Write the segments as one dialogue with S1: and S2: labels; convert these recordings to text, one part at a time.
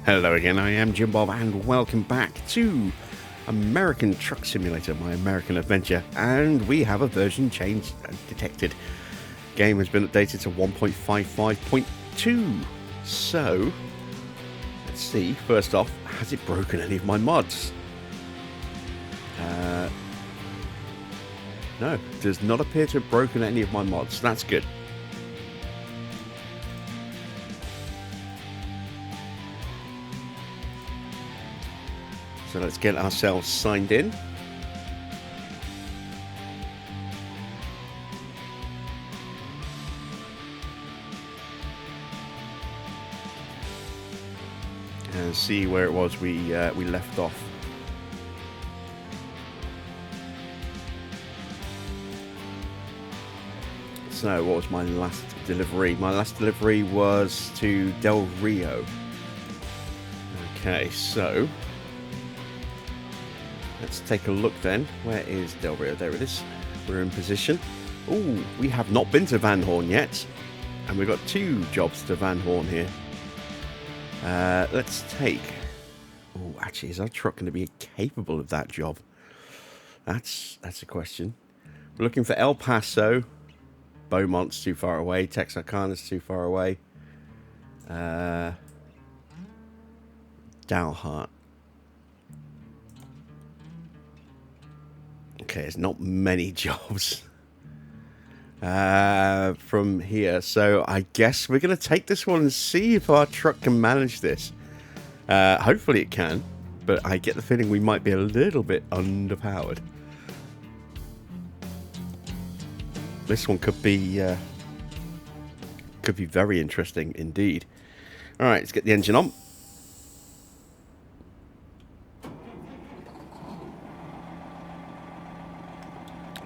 S1: Hello again, I am Jim Bob and welcome back to American Truck Simulator, my American adventure, and we have a version change detected. Game has been updated to 1.55.2. So, let's see, first off, has it broken any of my mods? No, does not appear to have broken any of my mods. That's good. So let's get ourselves signed in. And see where it was we left off. So what was my last delivery? My last delivery was to Del Rio. Okay, so let's take a look then. Where is Del Rio? There it is. We're in position. Oh, we have not been to Van Horn yet. And we've got 2 jobs to Van Horn here. Let's take... Oh, actually, is our truck going to be capable of that job? That's a question. We're looking for El Paso. Beaumont's too far away. Texarkana's too far away. Dalhart. Okay, there's not many jobs from here, so I guess we're going to take this one and see if our truck can manage this. Hopefully it can, but I get the feeling we might be a little bit underpowered. This one could be very interesting indeed. All right, let's get the engine on.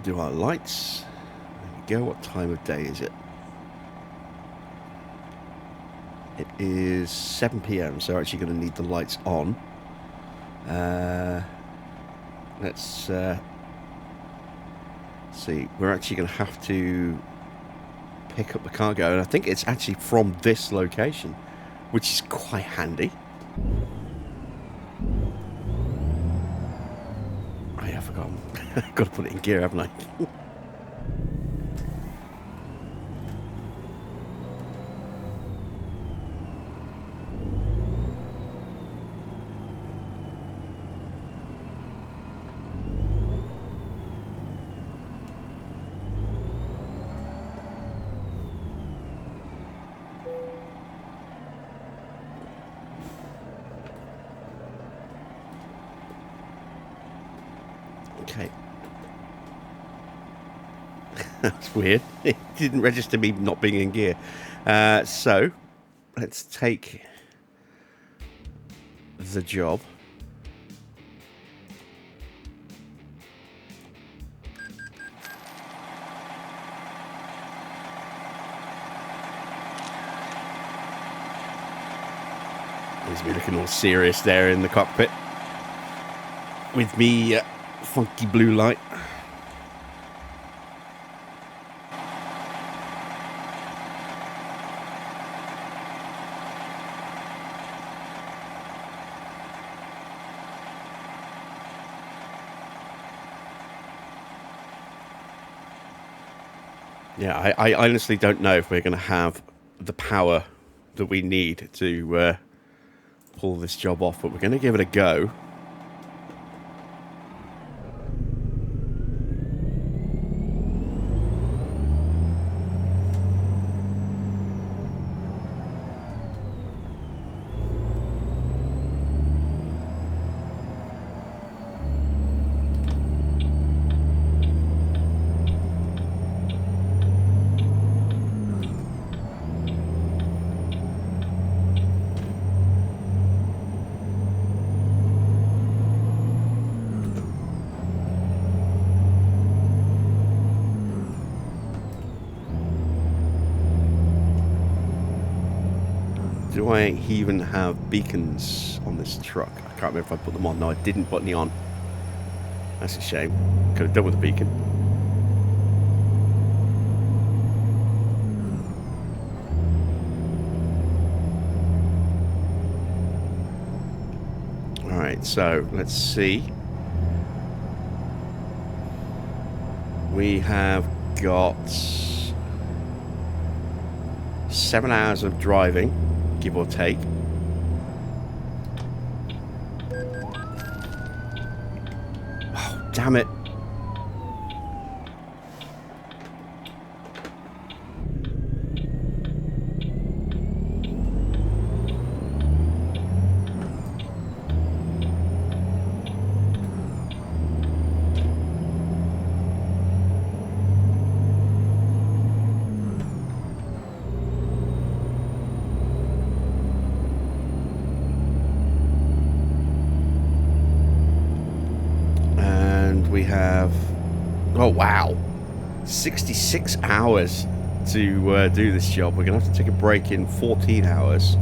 S1: Do our lights. There we go. What time of day is it? It is 7 PM, so we're actually going to need the lights on. Let's see. We're actually going to have to pick up the cargo, and I think it's actually from this location, which is quite handy. I have forgotten. I've got to put it in gear, haven't I? Okay. That's weird. It didn't register me not being in gear. So, let's take the job. He's me looking all serious there in the cockpit with me funky blue light. Yeah, I honestly don't know if we're going to have the power that we need to pull this job off, but we're going to give it a go. Do I even have beacons on this truck? I can't remember if I put them on. No, I didn't put any on. That's a shame. Could have done with a beacon. So let's see. We have got 7 hours of driving, give or take. Oh, damn it. We have, oh wow, 66 hours to do this job. We're gonna have to take a break in 14 hours,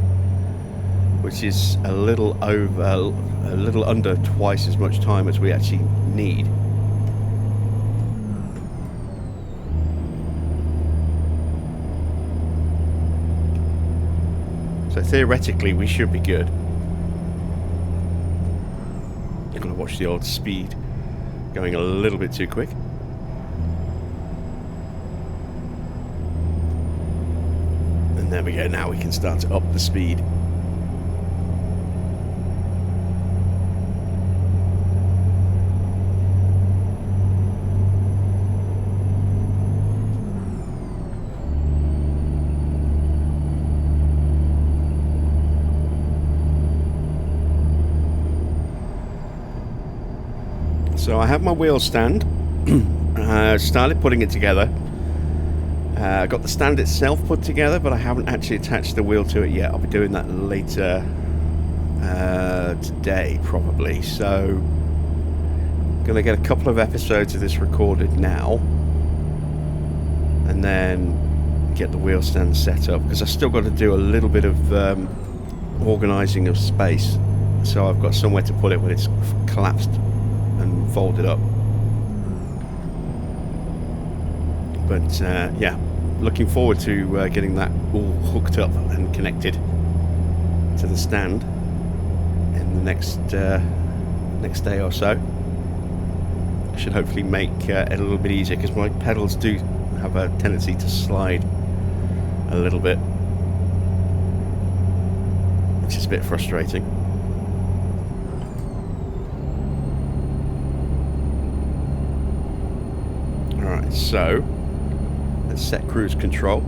S1: which is a little under twice as much time as we actually need. So theoretically we should be good. I'm gonna watch the old speed. Going a little bit too quick. And there we go, now we can start to up the speed. So I have my wheel stand. Started putting it together. Got the stand itself put together, but I haven't actually attached the wheel to it yet. I'll be doing that later today, probably. So, gonna get a couple of episodes of this recorded now, and then get the wheel stand set up, because I've still got to do a little bit of organising of space. So I've got somewhere to put it when it's collapsed and folded up. But yeah, looking forward to getting that all hooked up and connected to the stand in the next day or so. Should hopefully make it a little bit easier, because my pedals do have a tendency to slide a little bit, which is a bit frustrating. Alright, so let's set cruise control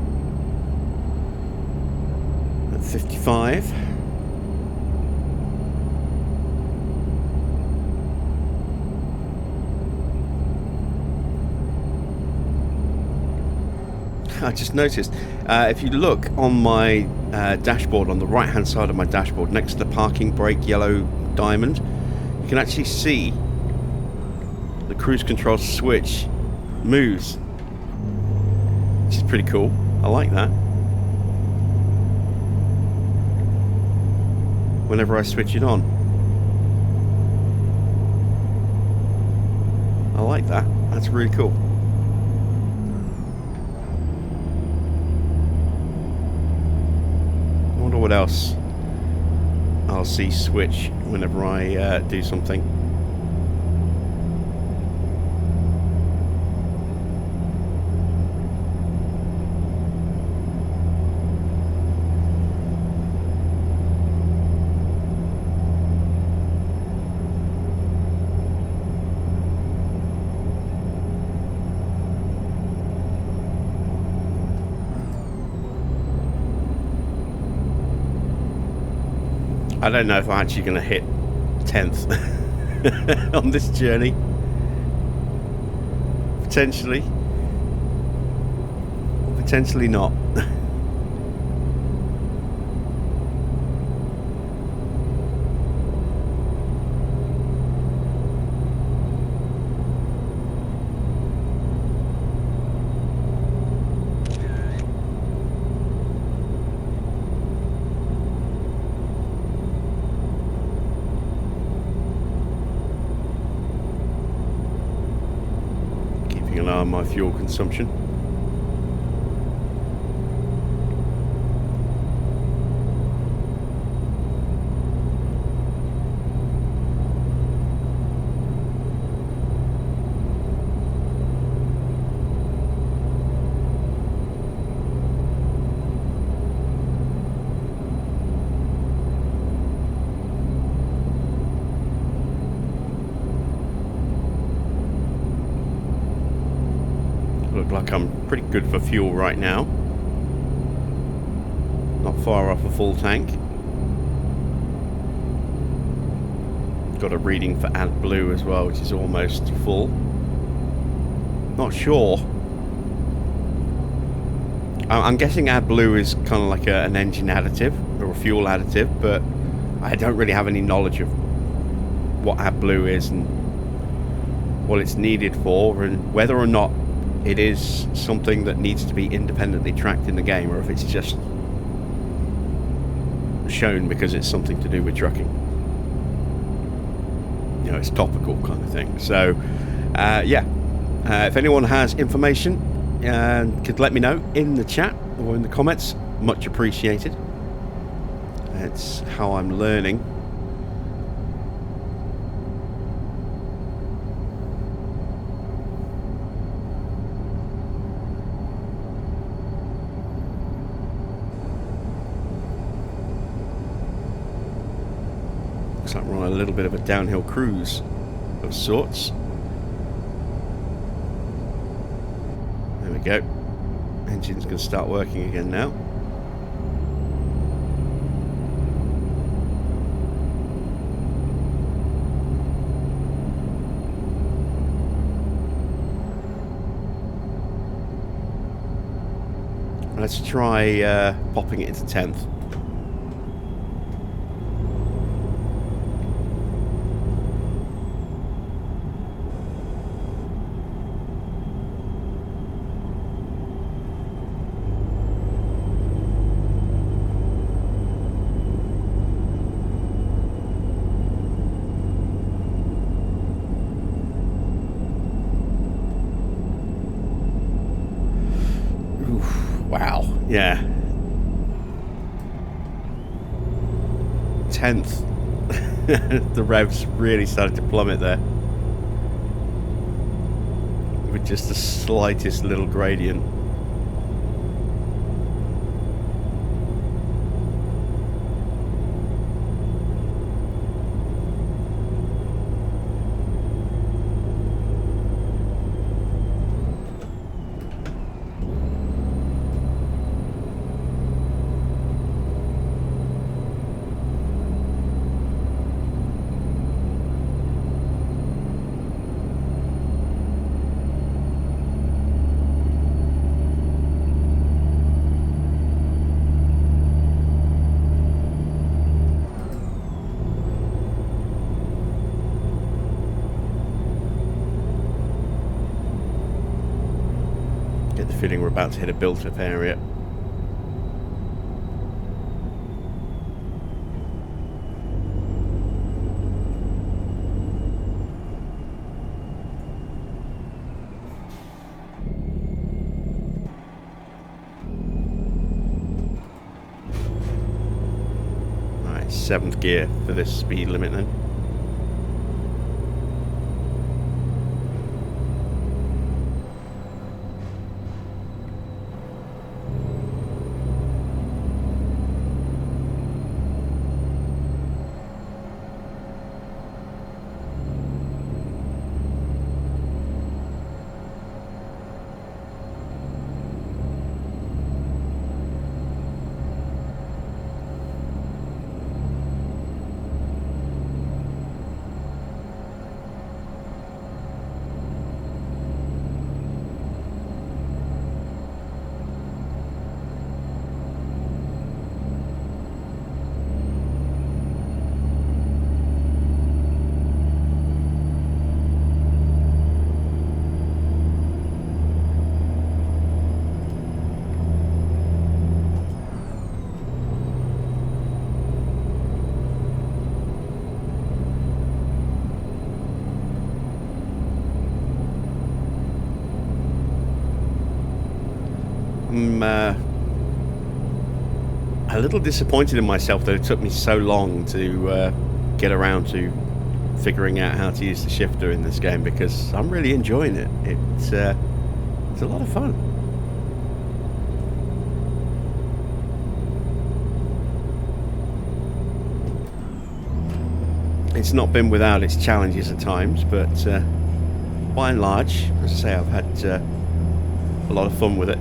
S1: at 55. I just noticed, if you look on my dashboard, on the right hand side of my dashboard, next to the parking brake yellow diamond, you can actually see the cruise control switch moves, which is pretty cool. I like that. Whenever I switch it on, I like that. That's really cool. I wonder what else I'll see switch whenever I do something. I don't know if I'm actually going to hit 10th on this journey. Potentially. Or potentially not. An eye on my fuel consumption. like I'm pretty good for fuel right now. Not far off a full tank. Got a reading for AdBlue as well, which is almost full. Not sure. I'm guessing AdBlue is kind of like an engine additive or a fuel additive, but I don't really have any knowledge of what AdBlue is and what it's needed for, and whether or not it is something that needs to be independently tracked in the game, or if it's just shown because it's something to do with trucking. You know, it's topical kind of thing. So, yeah. If anyone has information, could let me know in the chat or in the comments. Much appreciated. It's how I'm learning. Looks like we're on a little bit of a downhill cruise of sorts. There we go. Engine's going to start working again now. Let's try popping it into 10th. Wow, yeah. 10th. The revs really started to plummet there. With just the slightest little gradient. Get the feeling we're about to hit a built-up area. Alright, 7th gear for this speed limit then. I'm a little disappointed in myself that it took me so long to get around to figuring out how to use the shifter in this game, because I'm really enjoying it. It's a lot of fun. It's not been without its challenges at times, but by and large, as I say, I've had a a lot of fun with it.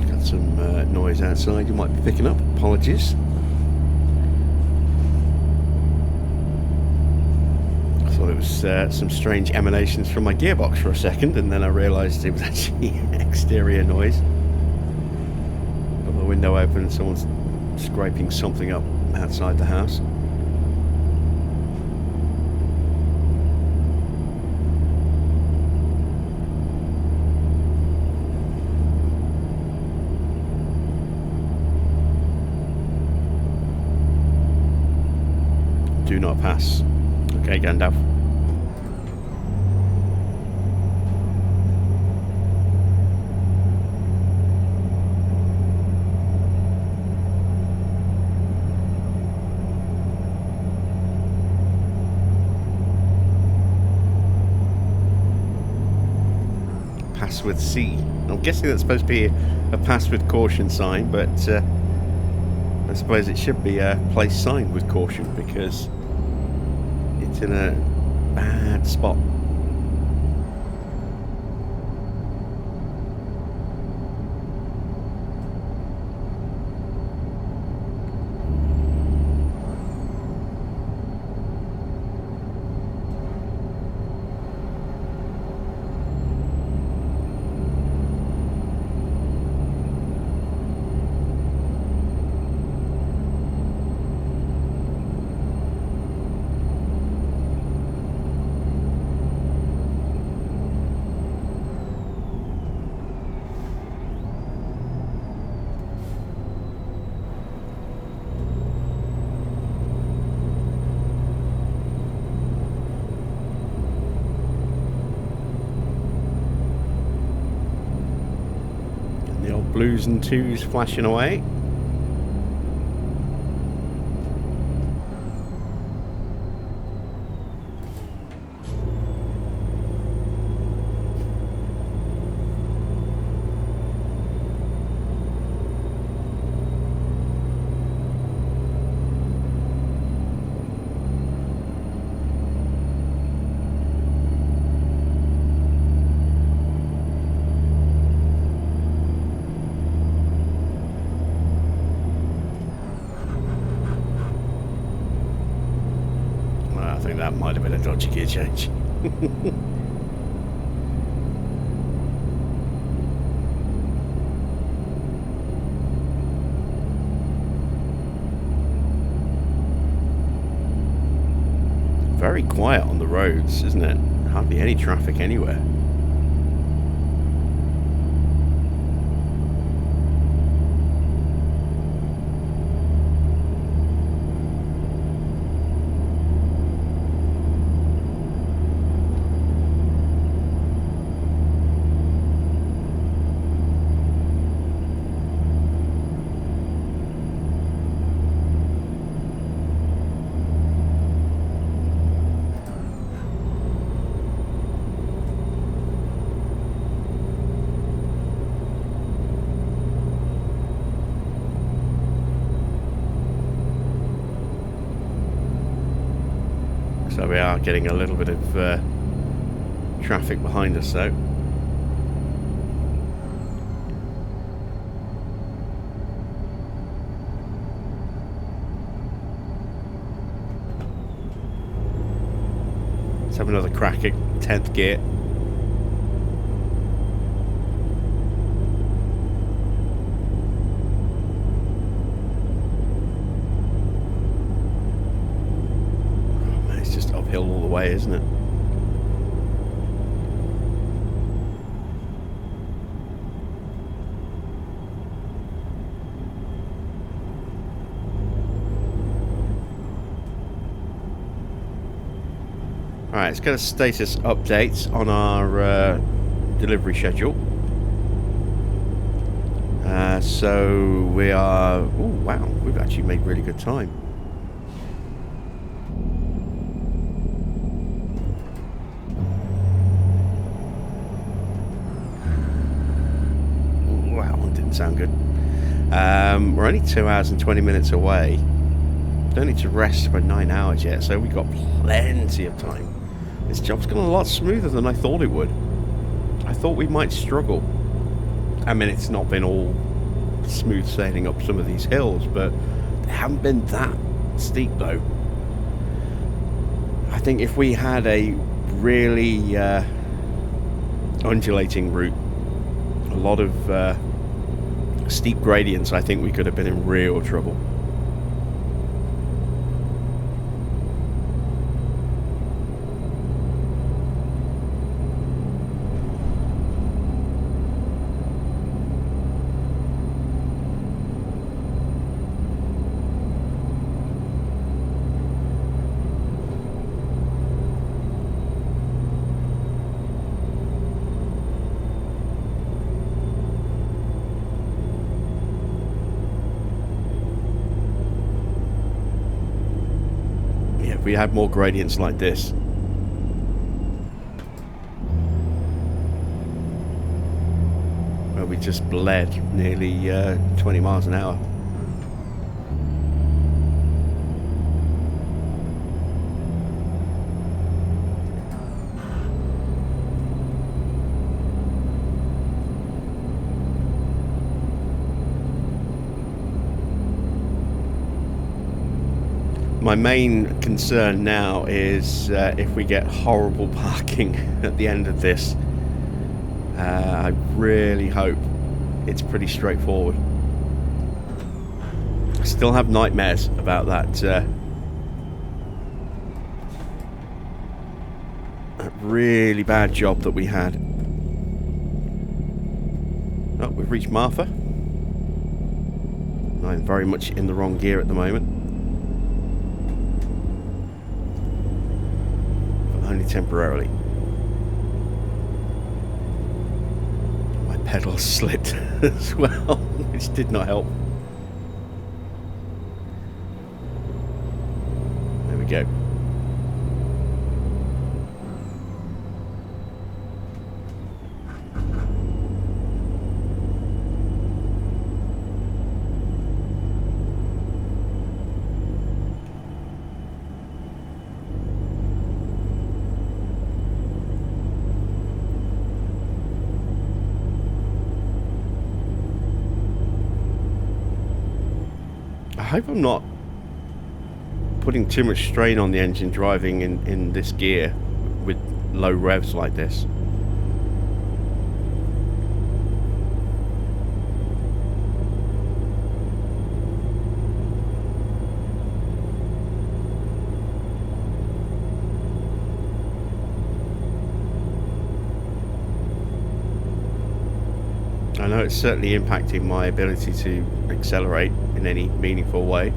S1: Got some noise outside you might be picking up. Apologies. I thought it was some strange emanations from my gearbox for a second, and then I realised it was actually exterior noise. Got the window open and someone's scraping something up outside the house. Do not pass. Okay, Gandalf. Pass with C. I'm guessing that's supposed to be a pass with caution sign, but I suppose it should be a place sign with caution because it's in a bad spot. Blues and twos flashing away. That might have been a dodgy gear change. Very quiet on the roads, isn't it? Hardly any traffic anywhere. So we are getting a little bit of traffic behind us though. Let's have another crack at 10th gear. Uphill all the way, isn't it? Alright, let's get a status update on our delivery schedule. So we are... Oh wow, we've actually made really good time. Sound good. We're only 2 hours and 20 minutes away. Don't need to rest for 9 hours yet, so we've got plenty of time. This job's gone a lot smoother than I thought it would. I thought we might struggle. I mean, it's not been all smooth sailing up some of these hills, but they haven't been that steep though. I think if we had a really undulating route, a lot of steep gradients, I think we could have been in real trouble. If we had more gradients like this, where we just bled nearly 20 miles an hour. My main concern now is if we get horrible parking at the end of this. I really hope it's pretty straightforward. I still have nightmares about that really bad job that we had. Oh, we've reached Martha. I'm very much in the wrong gear at the moment. Only temporarily. My pedals slipped as well, which did not help. There we go. I hope I'm not putting too much strain on the engine driving in this gear with low revs like this. I know it's certainly impacting my ability to accelerate in any meaningful way.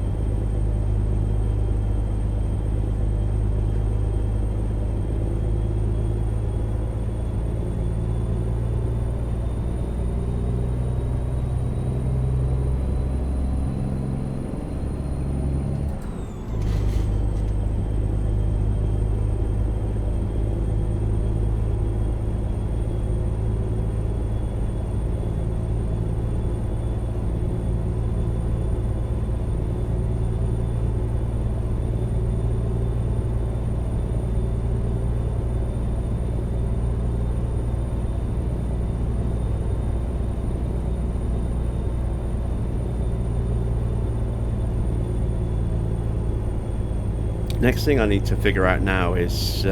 S1: Next thing I need to figure out now is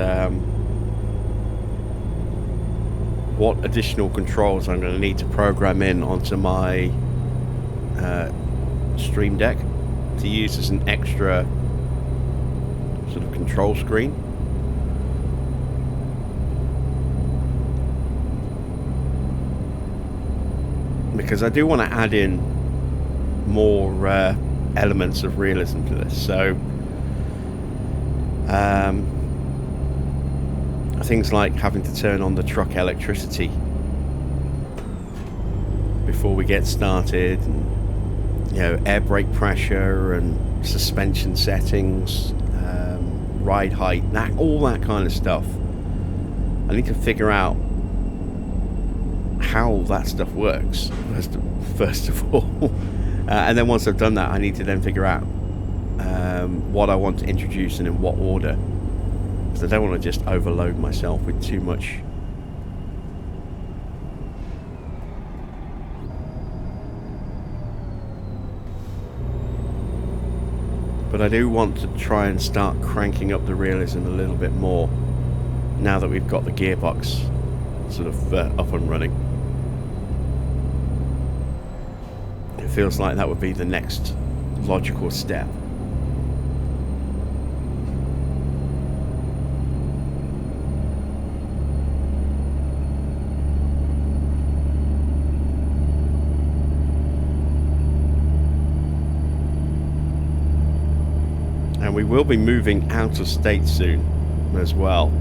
S1: what additional controls I'm going to need to program in onto my Stream Deck to use as an extra sort of control screen. Because I do want to add in more elements of realism to this. So things like having to turn on the truck electricity before we get started, and, you know, air brake pressure and suspension settings, ride height, all that kind of stuff. I need to figure out how that stuff works first of all. And then once I've done that, I need to then figure out what I want to introduce and in what order. Because I don't want to just overload myself with too much. But I do want to try and start cranking up the realism a little bit more now that we've got the gearbox sort of up and running. It feels like that would be the next logical step. And we will be moving out of state soon as well.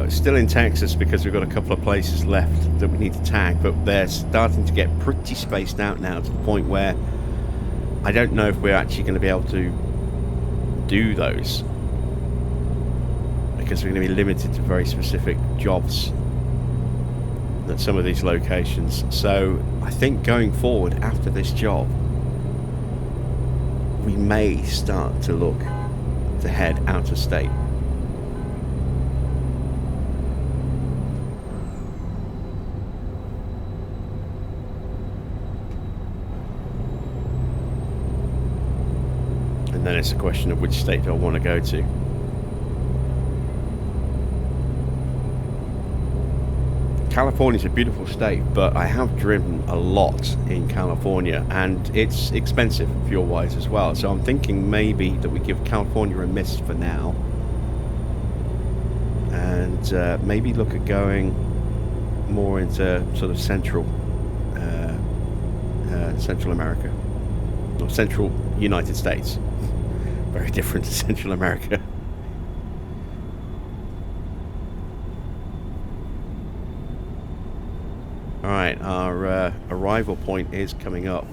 S1: Still in Texas because we've got a couple of places left that we need to tag, but they're starting to get pretty spaced out now to the point where I don't know if we're actually going to be able to do those, because we're going to be limited to very specific jobs at some of these locations. So I think going forward after this job, we may start to look to head out of state. And then it's a question of which state do I want to go to. California's a beautiful state, but I have driven a lot in California, and it's expensive fuel-wise as well. So I'm thinking maybe that we give California a miss for now, and maybe look at going more into sort of Central America, or Central United States. Very different to Central America. Alright, our arrival point is coming up.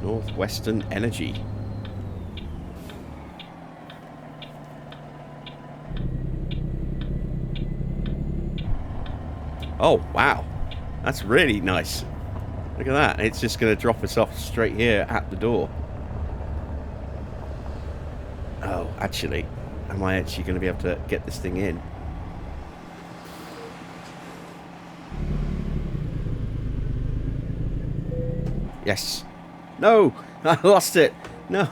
S1: Northwestern Energy. Oh, wow. That's really nice. Look at that. It's just going to drop us off straight here at the door. Oh, actually, am I actually going to be able to get this thing in? Yes. No! I lost it! No!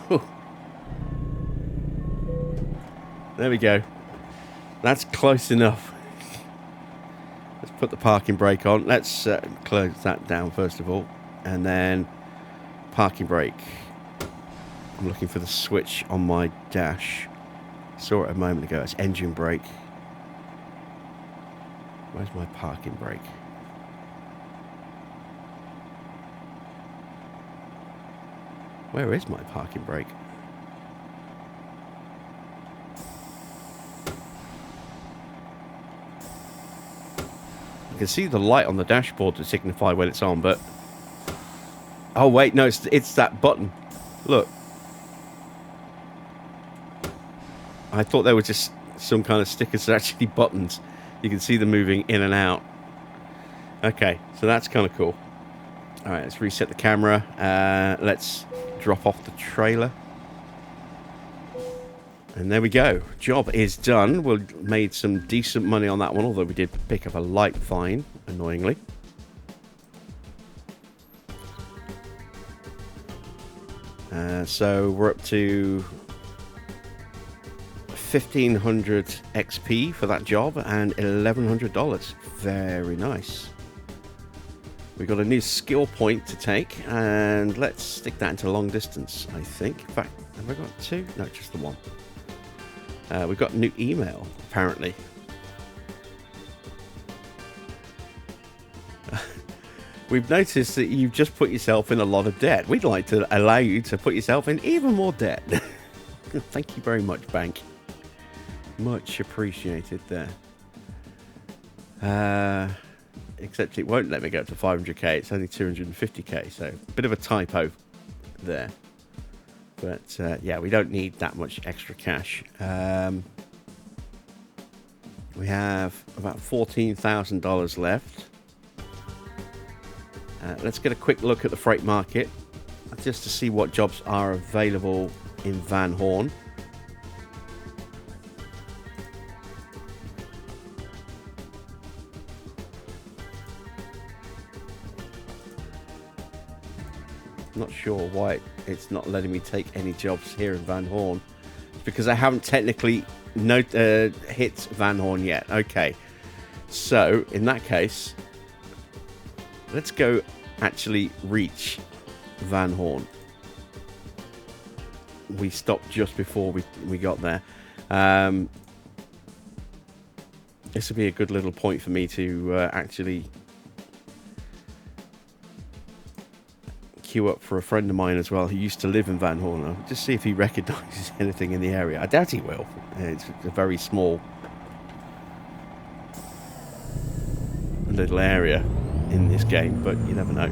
S1: There we go. That's close enough. Let's put the parking brake on. Let's close that down first of all. And then parking brake. I'm looking for the switch on my dash. Saw it a moment ago. It's engine brake. Where's my parking brake? Where is my parking brake? You can see the light on the dashboard to signify when it's on, but... Oh, wait, no, it's that button. Look. I thought they were just some kind of stickers. They're actually buttons. You can see them moving in and out. Okay, so that's kind of cool. All right, let's reset the camera. Let's drop off the trailer. And there we go. Job is done. We made some decent money on that one, although we did pick up a light fine, annoyingly. So we're up to 1,500 XP for that job and $1,100. Very nice. We've got a new skill point to take, and let's stick that into long distance, I think. In fact, have I got two? No, just the one. We've got a new email, apparently. We've noticed that you've just put yourself in a lot of debt. We'd like to allow you to put yourself in even more debt. Thank you very much, bank. Much appreciated there. Except it won't let me go up to 500k. It's only 250k, so a bit of a typo there. But yeah, we don't need that much extra cash. We have about $14,000 left. Let's get a quick look at the freight market just to see what jobs are available in Van Horn. Not sure why it's not letting me take any jobs here in Van Horn. It's because I haven't technically hit Van Horn yet. Okay, so in that case, let's go actually reach Van Horn. We stopped just before we got there. This would be a good little point for me to actually queue up for a friend of mine as well who used to live in Van Horn. I'll just see if he recognises anything in the area. I doubt he will. It's a very small little area in this game, but you never know.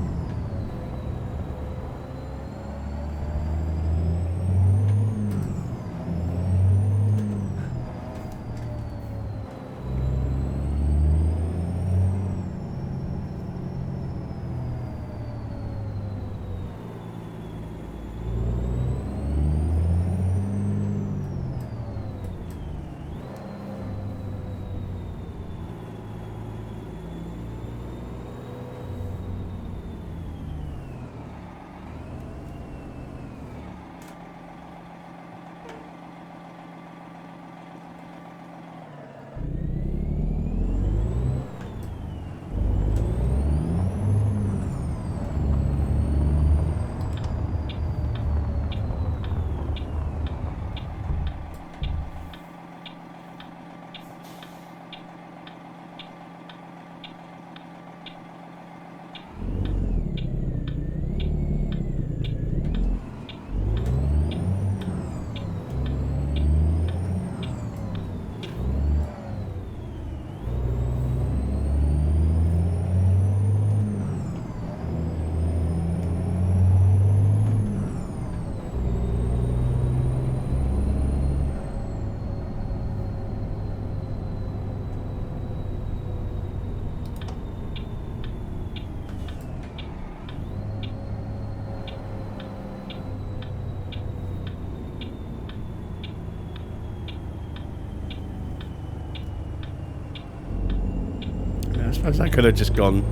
S1: I suppose I could have just gone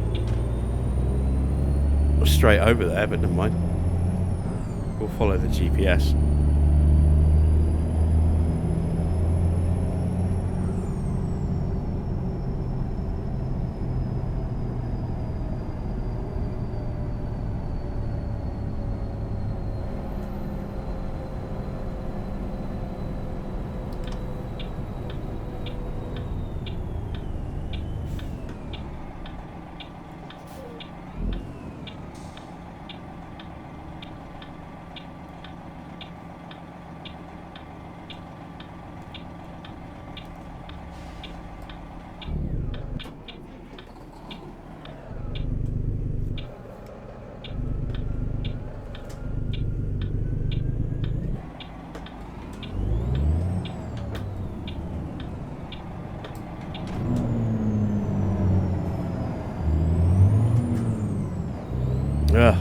S1: straight over there, but never mind. We'll follow the GPS. Ugh.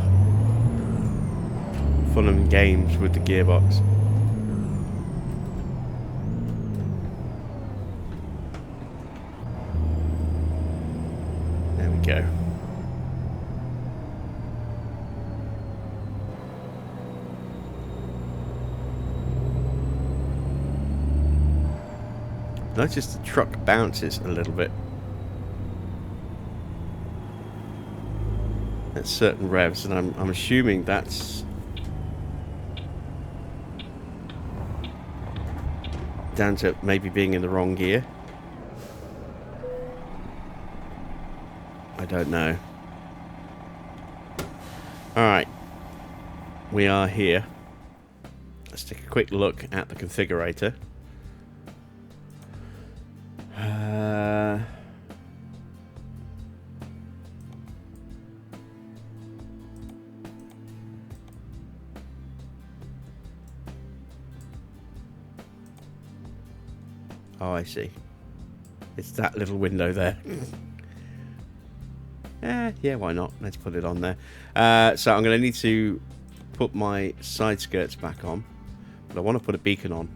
S1: Fun and games with the gearbox. There we go. Notice the truck bounces a little bit at certain revs, and I'm assuming that's down to maybe being in the wrong gear. I don't know. Alright, we are here. Let's take a quick look at the configurator. Oh, I see. It's that little window there. Yeah, why not? Let's put it on there. So I'm going to need to put my side skirts back on. But I want to put a beacon on.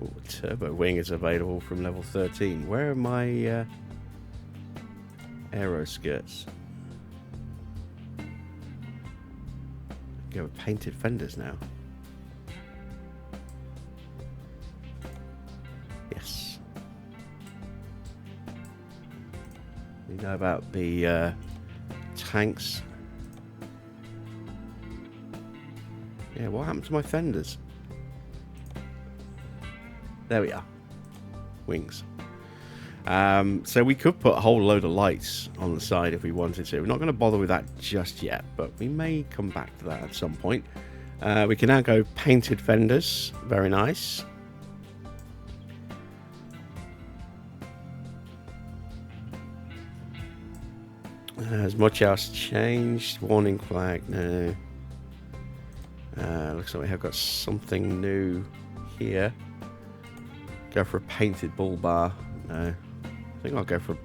S1: Ooh, turbo wing is available from level 13. Where are my aero skirts? Go with painted fenders now. Yes. We know about the tanks. Yeah, what happened to my fenders? There we are. Wings. So we could put a whole load of lights on the side if we wanted to. We're not going to bother with that just yet, but we may come back to that at some point. We can now go painted fenders. Very nice. Has much else changed? Warning flag, no. Looks like we have got something new here. Go for a painted bull bar. No. I think I'll go for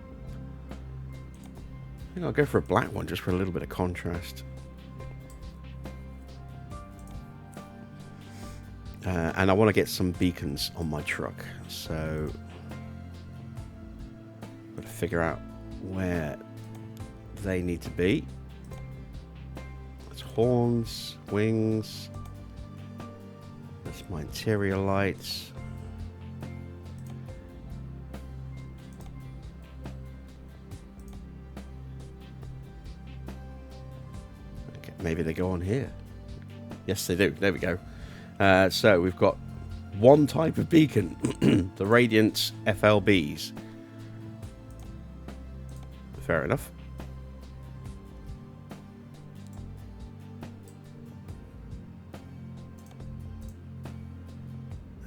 S1: a black one just for a little bit of contrast. And I want to get some beacons on my truck, so I've got to figure out where they need to be. That's horns, wings. That's my interior lights. Okay, maybe they go on here. Yes, they do. There we go. So we've got one type of beacon, the Radiant FLBs. Fair enough.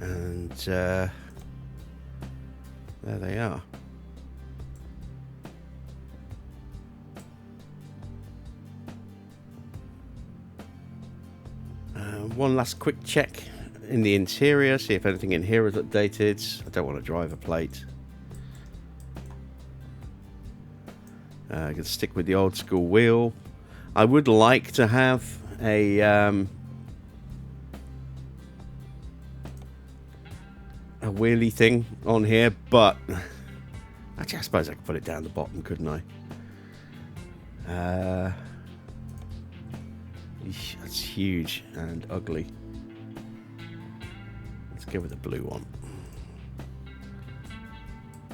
S1: And there they are. One last quick check in the interior, see if anything in here is updated. I don't want a driver plate. I can stick with the old school wheel. I would like to have a wheelie thing on here, but actually I suppose I could put it down the bottom, couldn't I? That's huge and ugly. Let's go with the blue one.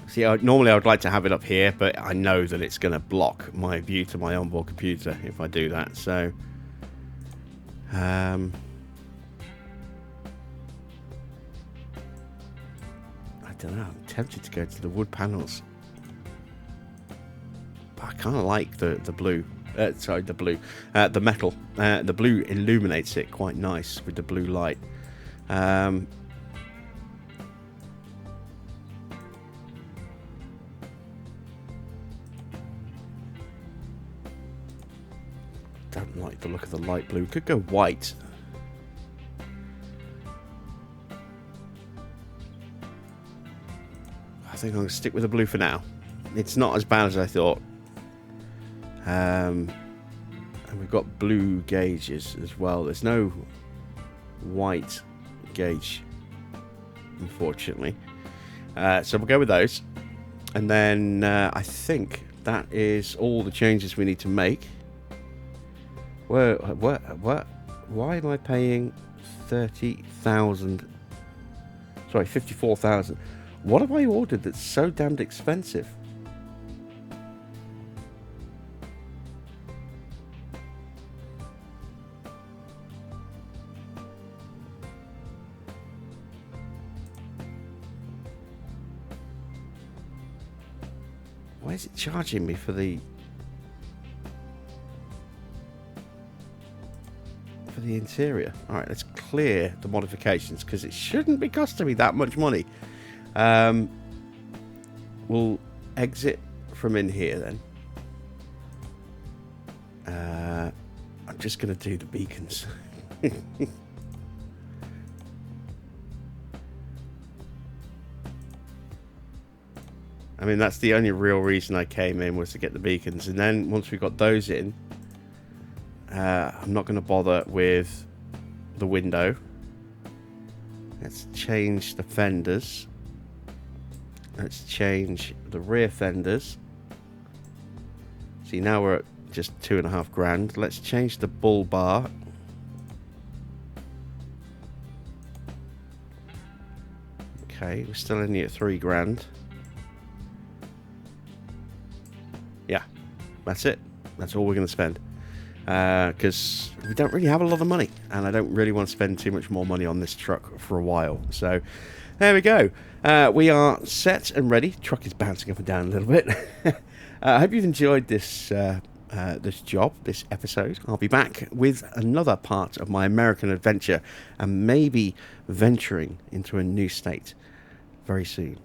S1: See, normally I would like to have it up here, but I know that it's going to block my view to my onboard computer if I do that. So, I don't know. I'm tempted to go to the wood panels, but I kind of like the blue. Sorry, the blue. The metal. The blue illuminates it quite nice with the blue light. Don't like the look of the light blue. Could go white. I think I'm going to stick with the blue for now. It's not as bad as I thought. And we've got blue gauges as well. There's no white gauge, unfortunately. So we'll go with those. And then I think that is all the changes we need to make. What? Why am I paying 30,000? Sorry, 54,000. What have I ordered that's so damned expensive? Why is it charging me for the interior? All right, let's clear the modifications because it shouldn't be costing me that much money. We'll exit from in here then. I'm just going to do the beacons. I mean, that's the only real reason I came in, was to get the beacons. And then once we got those in, I'm not going to bother with the window. Let's change the fenders. Let's change the rear fenders. See, now we're at just $2,500. Let's change the bull bar. Okay, we're still only at $3,000. Yeah, that's it. That's all we're going to spend. Because we don't really have a lot of money, and I don't really want to spend too much more money on this truck for a while. So there we go. We are set and ready. Truck is bouncing up and down a little bit. I hope you've enjoyed this this episode. I'll be back with another part of my American adventure, and maybe venturing into a new state very soon.